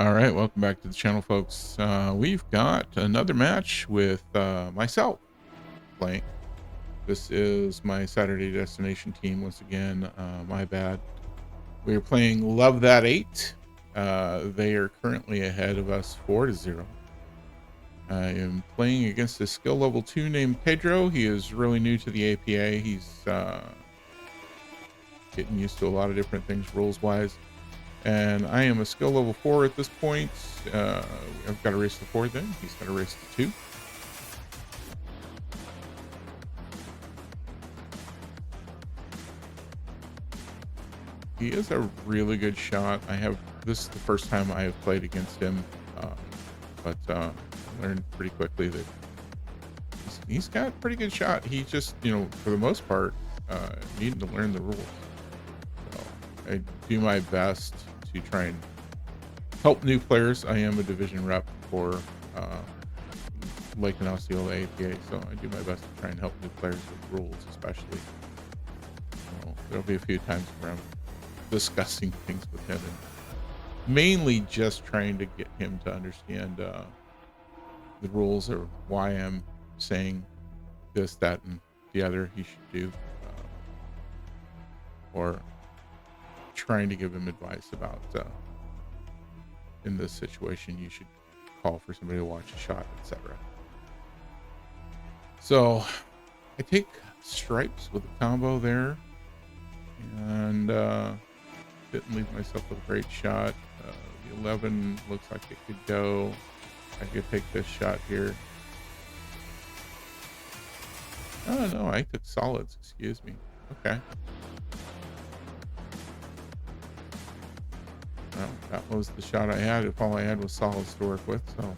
All right, welcome back to the channel, folks. We've got another match with myself playing. This is my Saturday destination team once again. My bad. We are playing Love That 8. They are currently ahead of us 4-0. I am playing against a skill level 2 named Pedro. He is really new to the APA. He's getting used to a lot of different things rules wise. And I am a skill level 4 at this point. I've got to race to 4 then. He's got to race to 2. He is a really good shot. This is the first time I have played against him. But I learned pretty quickly that he's got a pretty good shot. He just, for the most part, needing to learn the rules. So I do my best to try and help new players. I am a division rep for Lake and Osceola APA, so I do my best to try and help new players with rules, especially. So there'll be a few times where I'm discussing things with him, and mainly just trying to get him to understand the rules, or why I'm saying this, that, and the other he should do, or trying to give him advice about in this situation you should call for somebody to watch a shot, etc. So I take stripes with a combo there, and didn't leave myself with a great shot. The 11 looks like it could go. I could take this shot here. Oh no, I took solids, excuse me. Okay. Well, that was the shot I had if all I had was solids to work with. So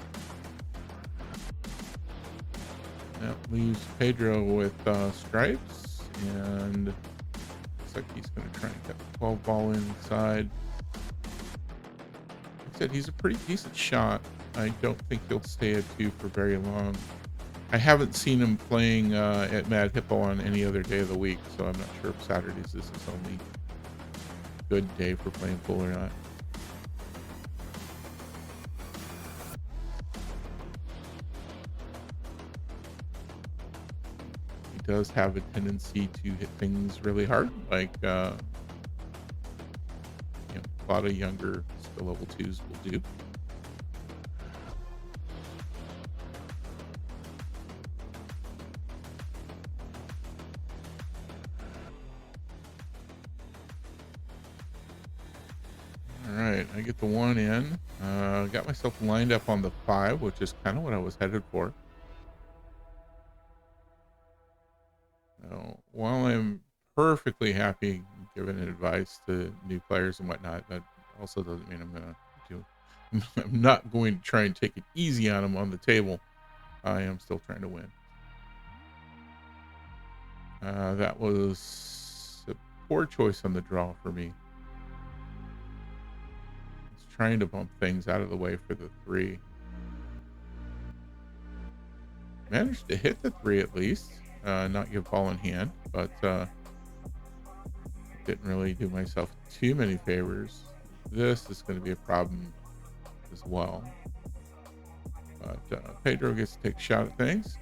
that leaves Pedro with stripes, and looks like he's going to try and get the 12 ball inside. Like I said, he's a pretty decent shot. I don't think he'll stay at 2 for very long. I haven't seen him playing at Mad Hippo on any other day of the week, so I'm not sure if Saturdays is his only good day for playing pool or not. Does have a tendency to hit things really hard, like a lot of younger skill level 2s will do. All right, I get the 1 in. Got myself lined up on the 5, which is kind of what I was headed for. While I'm perfectly happy giving advice to new players and whatnot, that also doesn't mean I'm gonna do. I'm not going to try and take it easy on them on the table. I am still trying to win. That was a poor choice on the draw for me. I was trying to bump things out of the way for the 3. Managed to hit the 3 at least. Not give ball in hand, but didn't really do myself too many favors. This is going to be a problem as well. But Pedro gets to take a shot at things.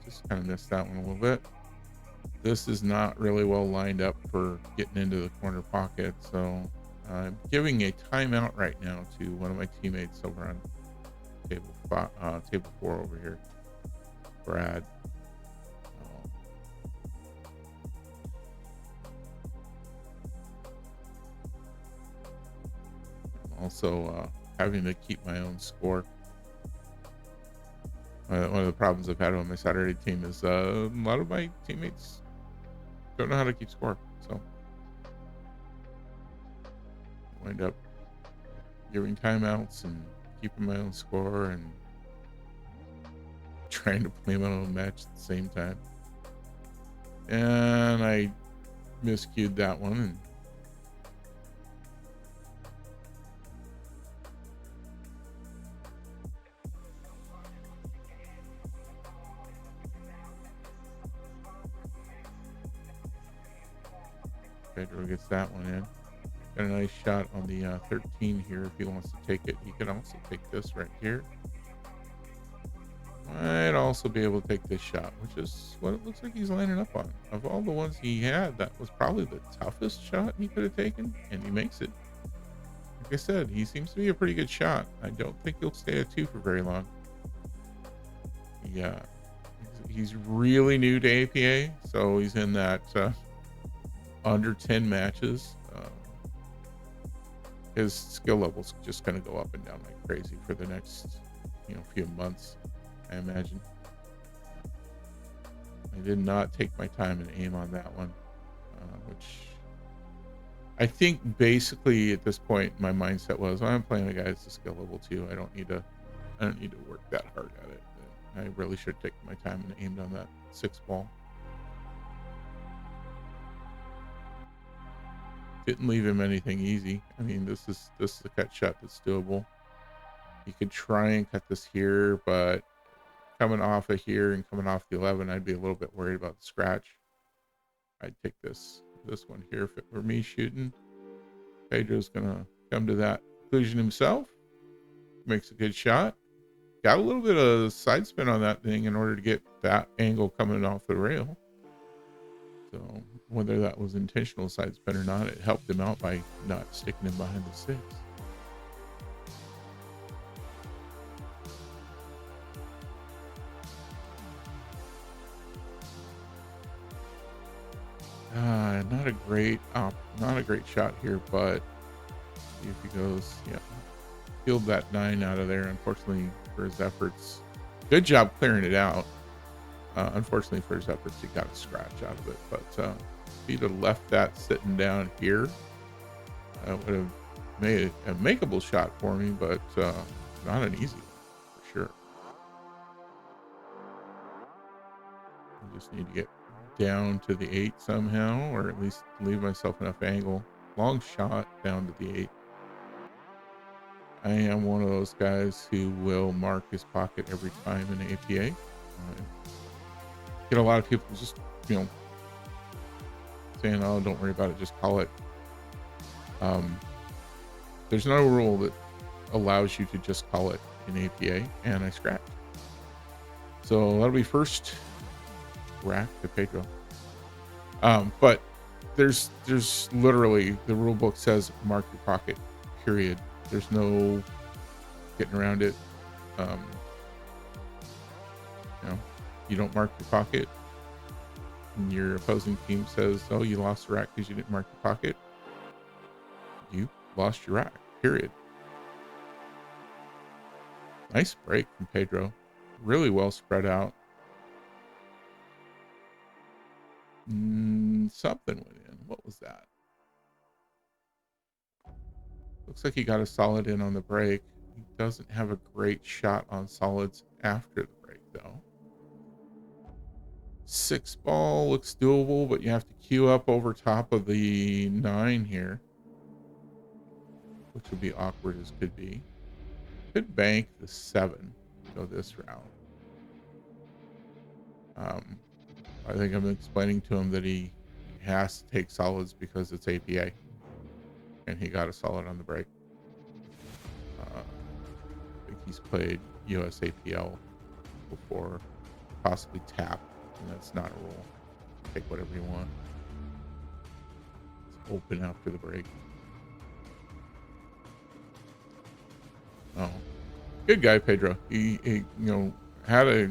Just kind of missed that one a little bit. This is not really well lined up for getting into the corner pocket, so I'm giving a timeout right now to one of my teammates over on table 4 over here, Brad. I'm also having to keep my own score. One of the problems I've had on my Saturday team is a lot of my teammates don't know how to keep score, so I wind up giving timeouts and keeping my own score and trying to play my own match at the same time. And I miscued that one, and Pedro gets that one in. Got a nice shot on the 13 here if he wants to take it. He can also take this right here. Might also be able to take this shot, which is what it looks like he's lining up on. Of all the ones he had, that was probably the toughest shot he could have taken, and he makes it. Like I said, he seems to be a pretty good shot. I don't think he'll stay at 2 for very long. Yeah, he's really new to APA, so he's in that under 10 matches. His skill level's just going to go up and down like crazy for the next, few months, I imagine. I did not take my time and aim on that one, which I think basically at this point my mindset was, I'm playing a guy that's a skill level 2. I don't need to work that hard at it. I really should have taken my time and aimed on that 6 ball. Didn't leave him anything easy. I mean, this is a cut shot that's doable. You could try and cut this here, but coming off of here and coming off the 11, I'd be a little bit worried about the scratch. I'd take this one here if it were me shooting. Pedro's gonna come to that conclusion himself. Makes a good shot. Got a little bit of side spin on that thing in order to get that angle coming off the rail. So whether that was intentional side spin or not, it helped him out by not sticking him behind the 6. Not a great shot here, but see if he goes. Yeah, peeled that 9 out of there. Unfortunately for his efforts, good job clearing it out. Unfortunately for his efforts, he got a scratch out of it. But if he'd have left that sitting down here, that would have made a makeable shot for me, but not an easy one for sure. I just need to get down to the 8 somehow, or at least leave myself enough angle. Long shot down to the 8. I am one of those guys who will mark his pocket every time in APA. Get a lot of people just, saying, oh, don't worry about it, just call it. There's no rule that allows you to just call it in APA, and I scratch. So that'll be first rack to Pedro. But there's literally, the rule book says mark your pocket, period. There's no getting around it. You don't mark your pocket, and your opposing team says, oh, you lost the rack because you didn't mark your pocket. You lost your rack, period. Nice break from Pedro. Really well spread out. Something went in. What was that? Looks like he got a solid in on the break. He doesn't have a great shot on solids after the break, though. 6 ball looks doable, but you have to queue up over top of the 9 here, which would be awkward as could be. Could bank the 7, go this route. I think I'm explaining to him that he has to take solids because it's APA, and he got a solid on the break. I think he's played USAPL before, possibly tap, and that's not a rule. Take whatever you want. It's open after the break. Oh, good guy, Pedro. He had a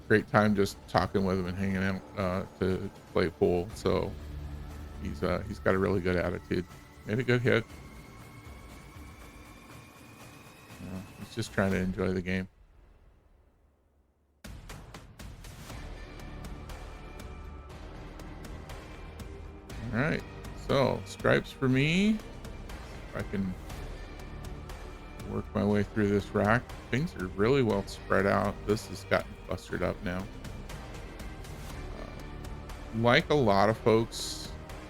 great time just talking with him and hanging out to play pool. So he's got a really good attitude. Made a good hit. He's just trying to enjoy the game. All right, so stripes for me. If I can work my way through this rack. Things are really well spread out. This has gotten clustered up now. Like a lot of folks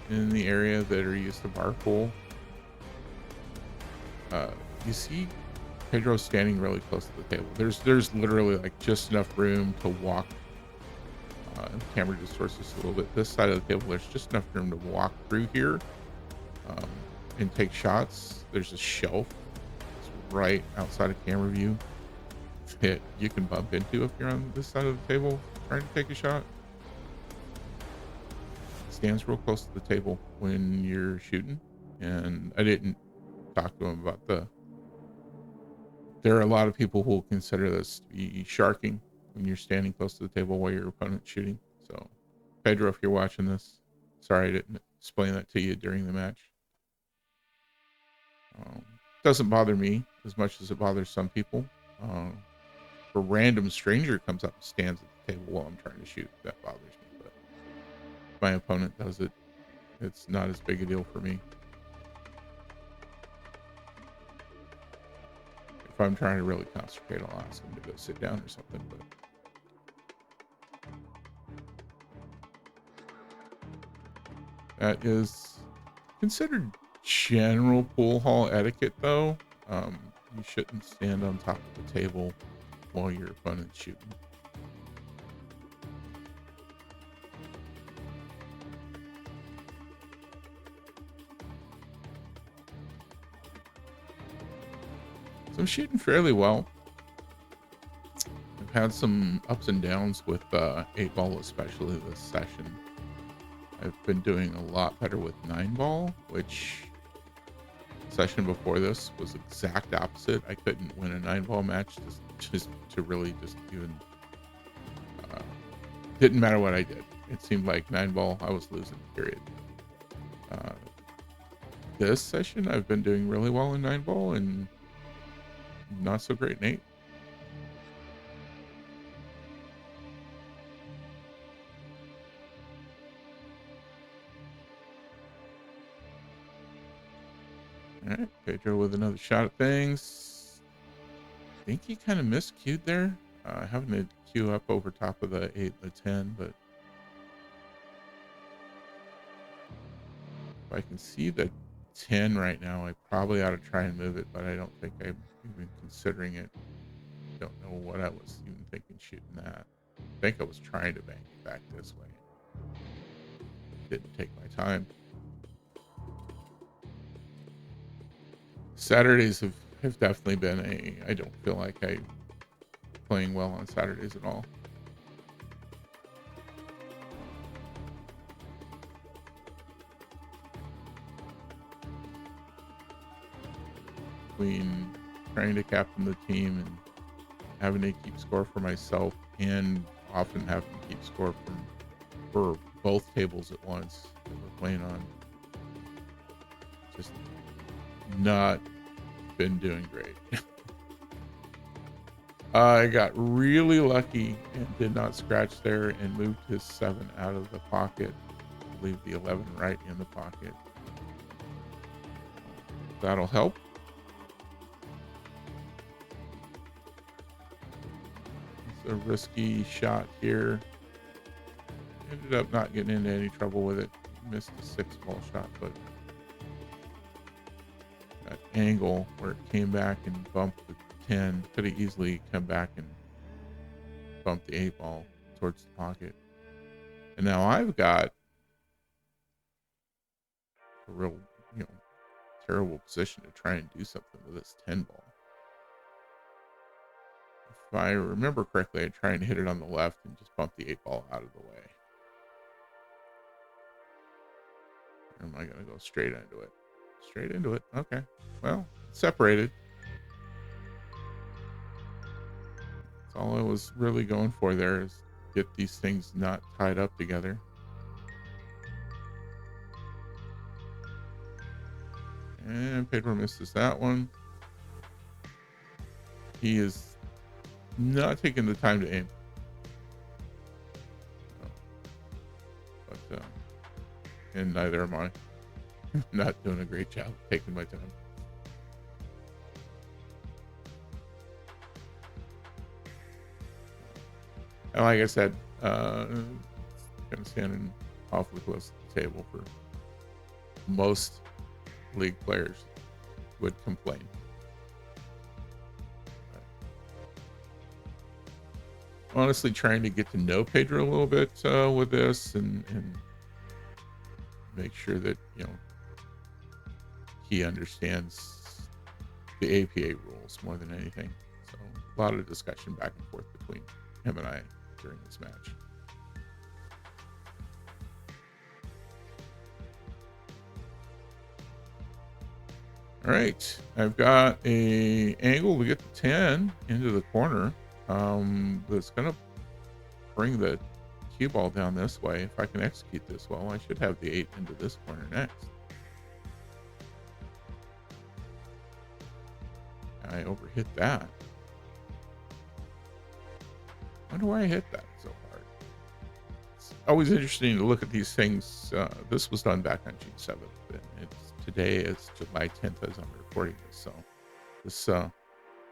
in the area that are used to bar pool, you see Pedro standing really close to the table. There's literally like just enough room to walk The camera distorts this a little bit. This side of the table, there's just enough room to walk through here um, and take shots. There's a shelf that's right outside of camera view that you can bump into if you're on this side of the table trying to take a shot. It stands real close to the table when you're shooting, and I didn't talk to him about there are a lot of people who will consider this to be sharking when you're standing close to the table while your opponent's shooting. So, Pedro, if you're watching this, sorry I didn't explain that to you during the match. Doesn't bother me as much as it bothers some people. If a random stranger comes up and stands at the table while I'm trying to shoot, that bothers me. But if my opponent does it, it's not as big a deal for me. If I'm trying to really concentrate, I'll ask him to go sit down or something. But that is considered general pool hall etiquette, though. You shouldn't stand on top of the table while your opponent's shooting. So I'm shooting fairly well. I've had some ups and downs with 8-ball, especially this session. I've been doing a lot better with 9-ball, which session before this was exact opposite. I couldn't win a 9-ball match just to really just even didn't matter what I did. It seemed like 9-ball I was losing, period. This session I've been doing really well in 9-ball and not so great in 8. All right, Pedro with another shot at things. I think he kind of miscued there. Having to queue up over top of the 8 and the 10, but if I can see the 10 right now, I probably ought to try and move it, but I don't think I'm even considering it. Don't know what I was even thinking shooting that. I think I was trying to bank it back this way. Didn't take my time. Saturdays have definitely been I don't feel like I'm playing well on Saturdays at all. Between trying to captain the team and having to keep score for myself, and often having to keep score for both tables at once that we're playing on, just not been doing great. I got really lucky and did not scratch there and moved his 7 out of the pocket. Leave the 11 right in the pocket. That'll help. It's a risky shot here. Ended up not getting into any trouble with it. Missed a 6-ball shot, but that angle where it came back and bumped the 10 could have easily come back and bumped the 8-ball towards the pocket. And now I've got a real, terrible position to try and do something with this 10-ball. If I remember correctly, I try and hit it on the left and just bump the 8-ball out of the way. Or am I going to go straight into it? Straight into it. Okay. Well, it's separated. That's all I was really going for there, is get these things not tied up together. And Pedro misses that one. He is not taking the time to aim. But, and neither am I. Not doing a great job taking my time. And like I said, kind of standing awfully close to the table for most league players would complain. honestly trying to get to know Pedro a little bit with this and make sure that, you know, he understands the APA rules more than anything. So a lot of discussion back and forth between him and I during this match. All right, I've got a angle to get the 10 into the corner. That's gonna bring the cue ball down this way. If I can execute this well, I should have the 8 into this corner next. I overhit that. I wonder why I hit that so hard. It's always interesting to look at these things. This was done back on June 7th, and today is July 10th as I'm recording this. So this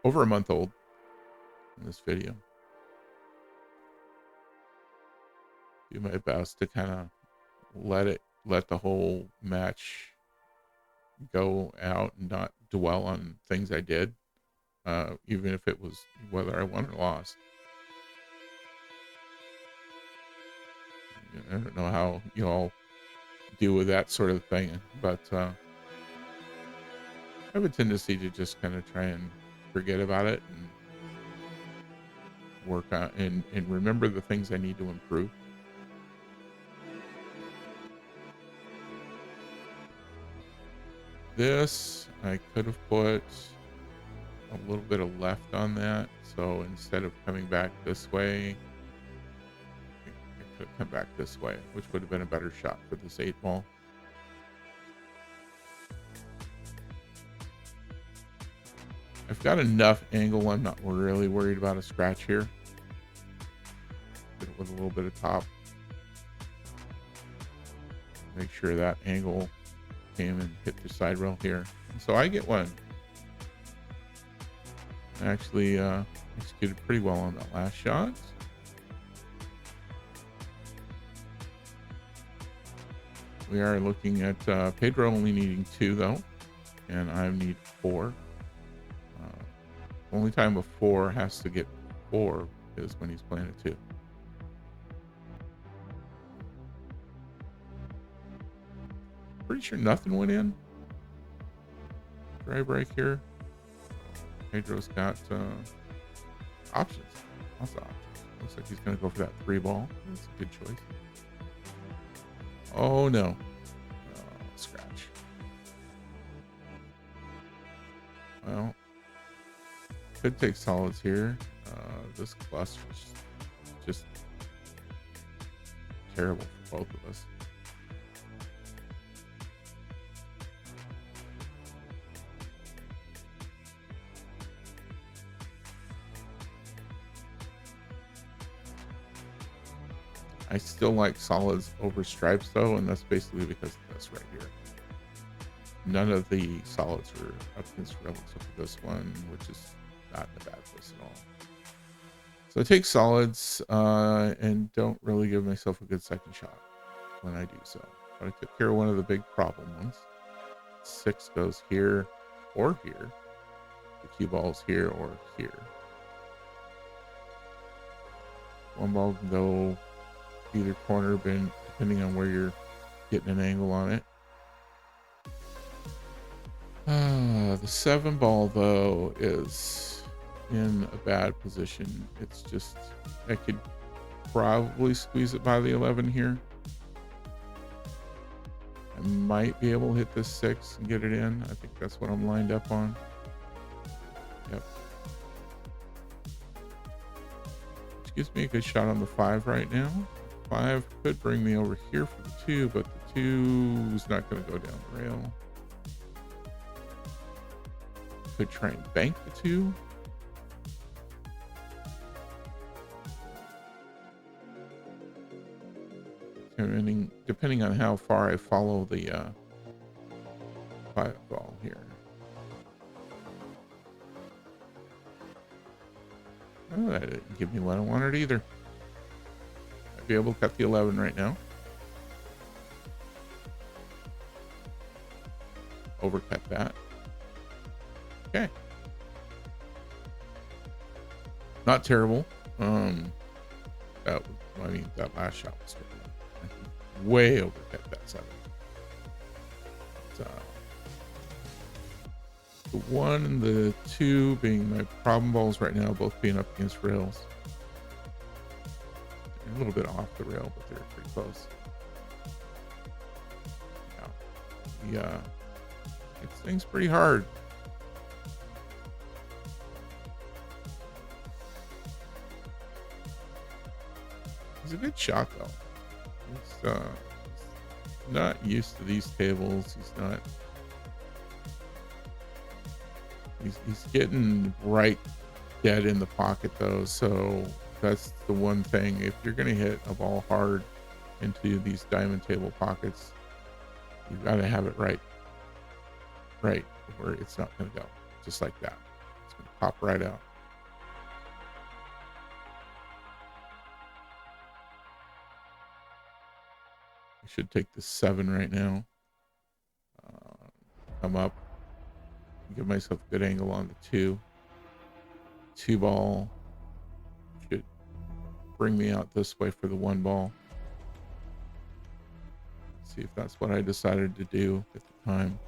over a month old in this video. Do my best to kind of let the whole match go out and not dwell on things I did, even if it was whether I won or lost. I don't know how you all deal with that sort of thing, but I have a tendency to just kind of try and forget about it and work on and remember the things I need to improve. This, I could have put a little bit of left on that. So instead of coming back this way, I could have come back this way, which would have been a better shot for this 8 ball. I've got enough angle. I'm not really worried about a scratch here. Hit it with a little bit of top. Make sure that angle came and hit the side rail here. So I get one. I actually executed pretty well on that last shot. We are looking at Pedro only needing 2 though, and I need 4. Only time a 4 has to get 4 is when he's playing a 2. Pretty sure nothing went in. Dry break here. Pedro's got options. Lots of options. Looks like he's going to go for that 3 ball. That's a good choice. Oh no. Scratch. Well, could take solids here. This cluster is just terrible for both of us. I still like solids over stripes though, and that's basically because of this right here. None of the solids are up against rail except for this one, which is not in a bad place at all. So I take solids and don't really give myself a good second shot when I do so. But I took care of one of the big problem ones. 6 goes here or here. The cue ball's here or here. 1 ball can go either corner, depending on where you're getting an angle on it. The 7 ball though is in a bad position. It's just, I could probably squeeze it by the 11 here. I might be able to hit this 6 and get it in. I think that's what I'm lined up on. Yep. Which gives me a good shot on the 5 right now. 5 could bring me over here for the 2, but the 2 is not going to go down the rail. Could try and bank the 2. Depending on how far I follow the 5 ball here. Oh, that didn't give me what I wanted either. I'd be able to cut the 11 right now. Overcut that. Okay. Not terrible. I mean, that last shot was terrible. I way overhit that 7. But, the 1 and the 2 being my problem balls right now, both being up against rails. They're a little bit off the rail, but they're pretty close. Yeah. It's things pretty hard. He's a good shot though. He's not used to these tables. He's getting right dead in the pocket though, so that's the one thing. If you're gonna hit a ball hard into these diamond table pockets, you've got to have it right where it's not gonna go. Just like that. It's gonna pop right out. I should take the 7 right now. Come up. Give myself a good angle on the 2. 2 ball should bring me out this way for the 1 ball. See if that's what I decided to do at the time.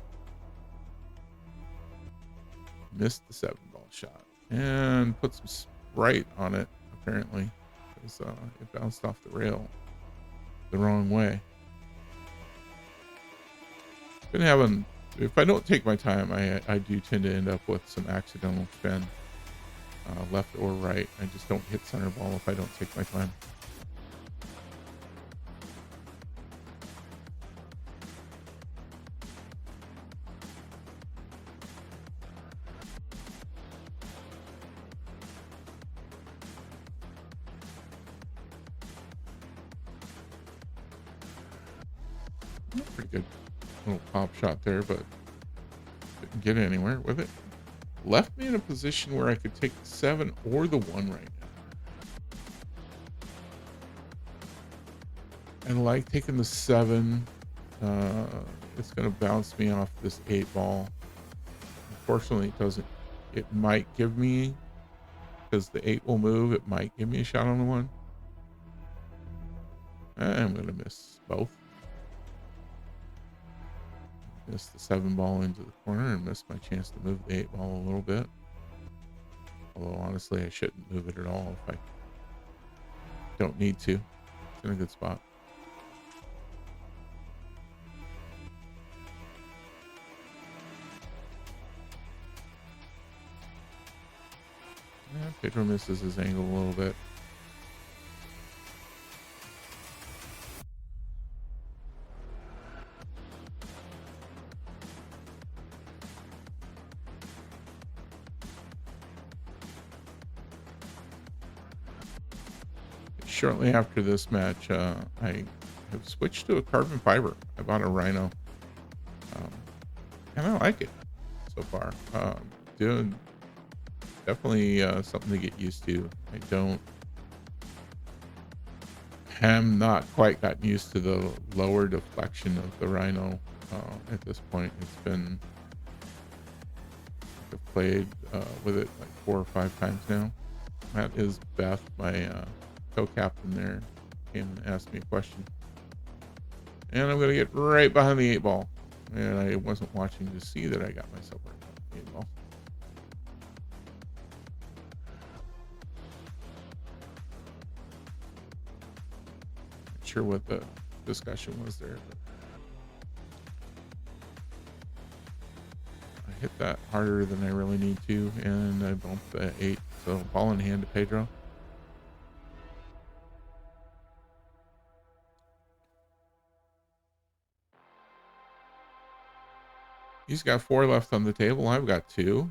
Missed the 7 ball shot and put some Sprite on it apparently, because it bounced off the rail the wrong way. Been having, if I don't take my time, I do tend to end up with some accidental spin, left or right. I just don't hit center ball if I don't take my time. Pretty good little pop shot there, but didn't get anywhere with it. Left me in a position where I could take the 7 or the 1 right now. And like taking the 7, it's going to bounce me off this 8 ball. Unfortunately, it doesn't. It might give me, because the 8 will move, it might give me a shot on the 1. I'm going to miss both. Miss the 7 ball into the corner and miss my chance to move the 8 ball a little bit. Although honestly, I shouldn't move it at all if I don't need to. It's in a good spot. Yeah, Pedro misses his angle a little bit. Shortly after this match, I have switched to a carbon fiber. I bought a Rhino, and I like it so far. Doing definitely something to get used to. Am not quite gotten used to the lower deflection of the Rhino at this point. It's been, I've played with it like 4 or 5 times now. That is Beth, my co-captain there, came and asked me a question, and I'm gonna get right behind the 8 ball, and I wasn't watching to see that I got myself right behind the 8 ball. Not sure what the discussion was there, but I hit that harder than I really need to, and I bumped the 8. So ball in hand to Pedro. He's got 4 left on the table. I've got 2.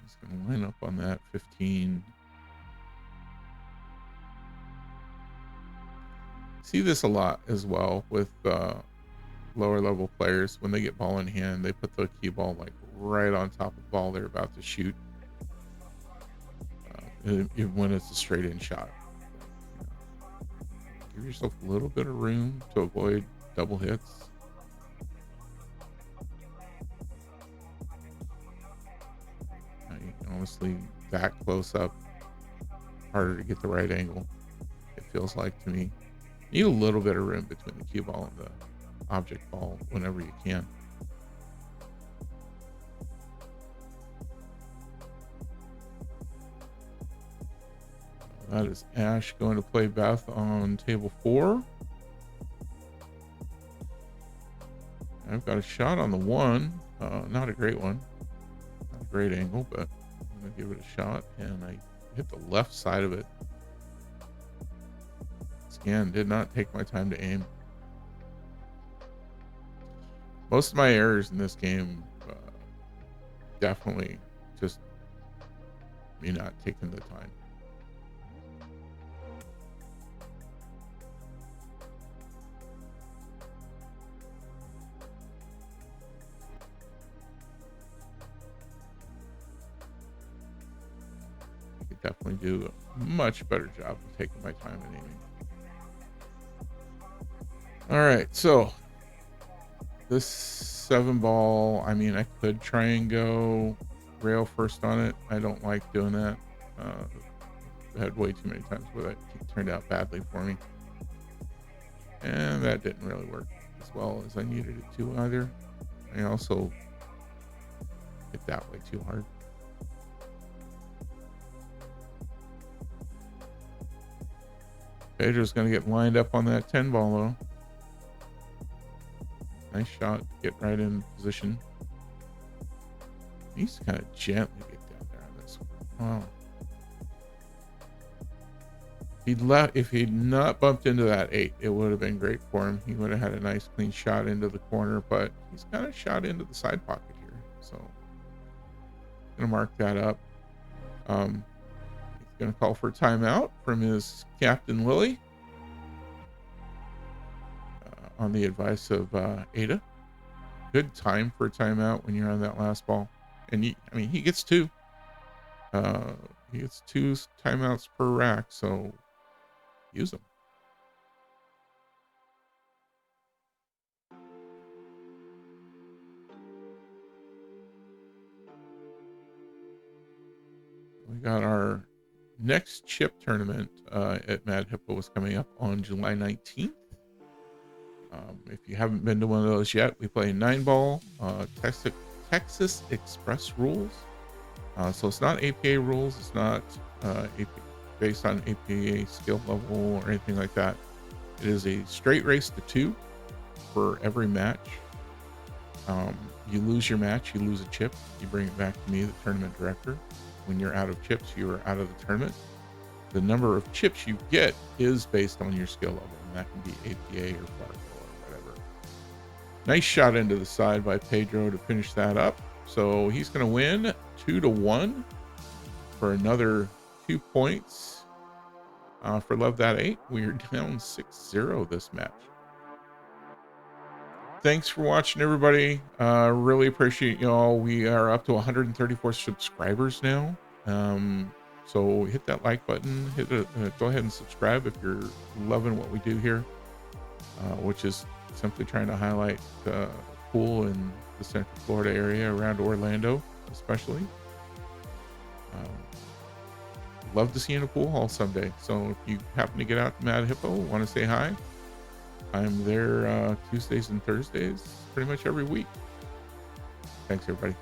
He's going to line up on that 15. See this a lot as well with lower level players. When they get ball in hand, they put the cue ball like right on top of the ball they're about to shoot, even when it's a straight in shot. Give yourself a little bit of room to avoid double hits. honestly, that close up, harder to get the right angle. It feels like to me. Need a little bit of room between the cue ball and the object ball whenever you can. That is Ash going to play Beth on table 4. I've got a shot on the 1. Not a great one. Not a great angle, but I'm going to give it a shot. And I hit the left side of it. Again, did not take my time to aim. Most of my errors in this game definitely just me not taking the time. I could definitely do a much better job of taking my time and aiming. All right, so this 7 ball, I mean, I could try and go rail first on it. I don't like doing that. I had way too many times where that turned out badly for me. And that didn't really work as well as I needed it to either. I also hit that way too hard. Pedro's going to get lined up on that 10 ball though. Nice shot. Get right in position. He needs to kind of gently get down there on this one. Wow. If he'd not bumped into that 8, it would have been great for him. He would have had a nice clean shot into the corner, but he's kind of shot into the side pocket here. So I'm gonna mark that up. He's gonna call for a timeout from his captain Lily. On the advice of Ada. Good time for a timeout when you're on that last ball. And he gets 2. He gets 2 timeouts per rack, so use them. We got our next chip tournament at Mad Hippo is coming up on July 19th. If you haven't been to one of those yet, we play 9 ball, Texas Express rules. So it's not APA rules. It's not based on APA skill level or anything like that. It is a straight race to 2 for every match. You lose your match, you lose a chip. You bring it back to me, the tournament director. When you're out of chips, you are out of the tournament. The number of chips you get is based on your skill level, and that can be APA or Fargo or whatever. Nice shot into the side by Pedro to finish that up. So he's going to win 2-1 for another 2 points. For Love That 8, we are down 6-0 this match. Thanks for watching, everybody. Really appreciate y'all. We are up to 134 subscribers now. So hit that like button. Go ahead and subscribe if you're loving what we do here, which is simply trying to highlight pool in the Central Florida area around Orlando, especially. Love to see you in a pool hall someday. So if you happen to get out to Mad Hippo, want to say hi, I'm there Tuesdays and Thursdays pretty much every week. Thanks, everybody.